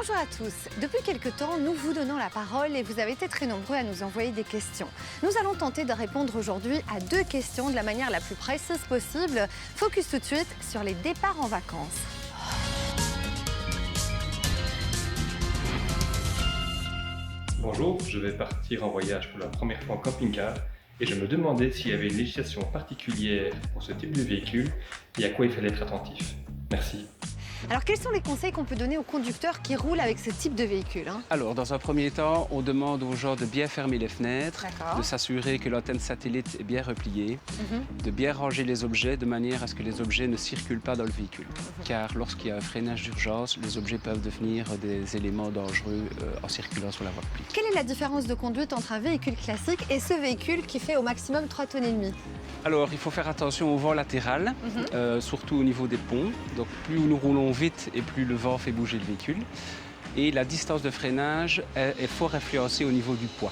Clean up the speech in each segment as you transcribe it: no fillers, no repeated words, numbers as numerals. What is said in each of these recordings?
Bonjour à tous. Depuis quelque temps, nous vous donnons la parole et vous avez été très nombreux à nous envoyer des questions. Nous allons tenter de répondre aujourd'hui à 2 questions de la manière la plus précise possible. Focus tout de suite sur les départs en vacances. Bonjour, je vais partir en voyage pour la première fois en camping-car et je me demandais s'il y avait une législation particulière pour ce type de véhicule et à quoi il fallait être attentif. Merci. Alors, quels sont les conseils qu'on peut donner aux conducteurs qui roulent avec ce type de véhicule Alors, dans un premier temps, on demande aux gens de bien fermer les fenêtres, D'accord. de s'assurer que l'antenne satellite est bien repliée, de bien ranger les objets de manière à ce que les objets ne circulent pas dans le véhicule. Car lorsqu'il y a un freinage d'urgence, les objets peuvent devenir des éléments dangereux en circulant sur la voie publique. Quelle est la différence de conduite entre un véhicule classique et ce véhicule qui fait au maximum 3,5 tonnes? Alors, il faut faire attention au vent latéral, surtout au niveau des ponts. Donc, plus nous roulons vite et plus le vent fait bouger le véhicule. Et la distance de freinage est fort influencée au niveau du poids.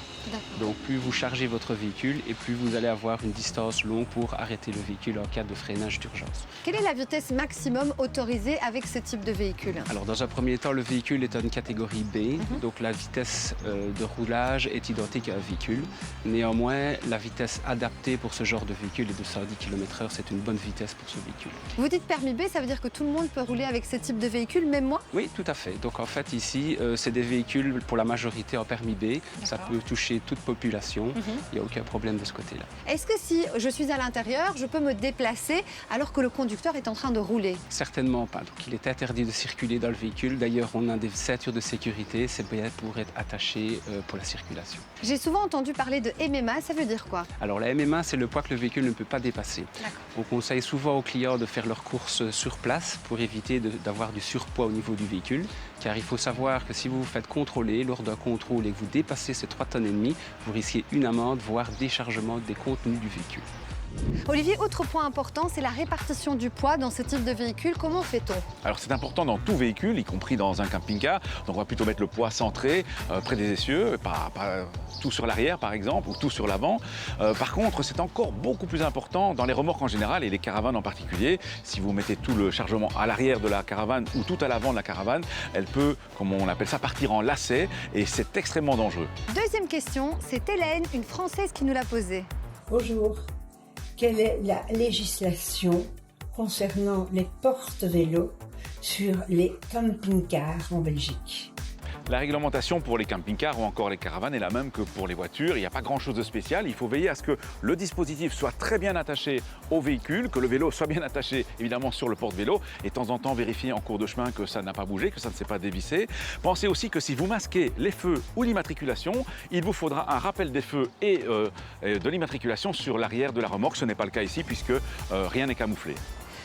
Donc, plus vous chargez votre véhicule et plus vous allez avoir une distance longue pour arrêter le véhicule en cas de freinage d'urgence. Quelle est la vitesse maximum autorisée avec ce type de véhicule? Alors, dans un premier temps, le véhicule est en catégorie B, donc la vitesse de roulage est identique à un véhicule. Néanmoins, la vitesse adaptée pour ce genre de véhicule est de 110 km/h. C'est une bonne vitesse pour ce véhicule. Vous dites permis B, ça veut dire que tout le monde peut rouler avec ce type de véhicule, même moi? Oui, tout à fait. Donc, en fait, ici, c'est des véhicules pour la majorité en permis B. Ça peut toucher toute population. Il n'y a aucun problème de ce côté-là. Est-ce que si je suis à l'intérieur, je peux me déplacer alors que le conducteur est en train de rouler? Certainement pas. Donc, il est interdit de circuler dans le véhicule. D'ailleurs, on a des ceintures de sécurité. C'est bien pour être attaché pour la circulation. J'ai souvent entendu parler de MMA, ça veut dire quoi? Alors, la MMA, c'est le poids que le véhicule ne peut pas dépasser. On conseille souvent aux clients de faire leurs courses sur place pour éviter d'avoir du surpoids au niveau du véhicule. Car il faut savoir que si vous vous faites contrôler lors d'un contrôle et que vous dépassez ces 3,5 tonnes, vous risquez une amende, voire déchargement des contenus du véhicule. Olivier, autre point important, c'est la répartition du poids dans ce type de véhicule. Comment fait-on? Alors c'est important dans tout véhicule, y compris dans un camping-car. Donc on va plutôt mettre le poids centré, près des essieux, pas tout sur l'arrière par exemple, ou tout sur l'avant. Par contre, c'est encore beaucoup plus important dans les remorques en général et les caravanes en particulier. Si vous mettez tout le chargement à l'arrière de la caravane ou tout à l'avant de la caravane, elle peut, comme on appelle ça, partir en lacet et c'est extrêmement dangereux. Deuxième question, c'est Hélène, une Française qui nous l'a posée. Bonjour. Quelle est la législation concernant les porte-vélos sur les camping-cars en Belgique? La réglementation pour les camping-cars ou encore les caravanes est la même que pour les voitures. Il n'y a pas grand-chose de spécial. Il faut veiller à ce que le dispositif soit très bien attaché au véhicule, que le vélo soit bien attaché évidemment sur le porte-vélo et de temps en temps vérifier en cours de chemin que ça n'a pas bougé, que ça ne s'est pas dévissé. Pensez aussi que si vous masquez les feux ou l'immatriculation, il vous faudra un rappel des feux et de l'immatriculation sur l'arrière de la remorque. Ce n'est pas le cas ici puisque rien n'est camouflé.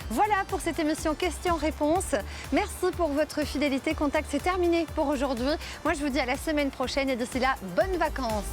Voilà pour cette émission questions-réponses. Merci pour votre fidélité. Contact, c'est terminé pour aujourd'hui. Moi, je vous dis à la semaine prochaine et d'ici là, bonnes vacances.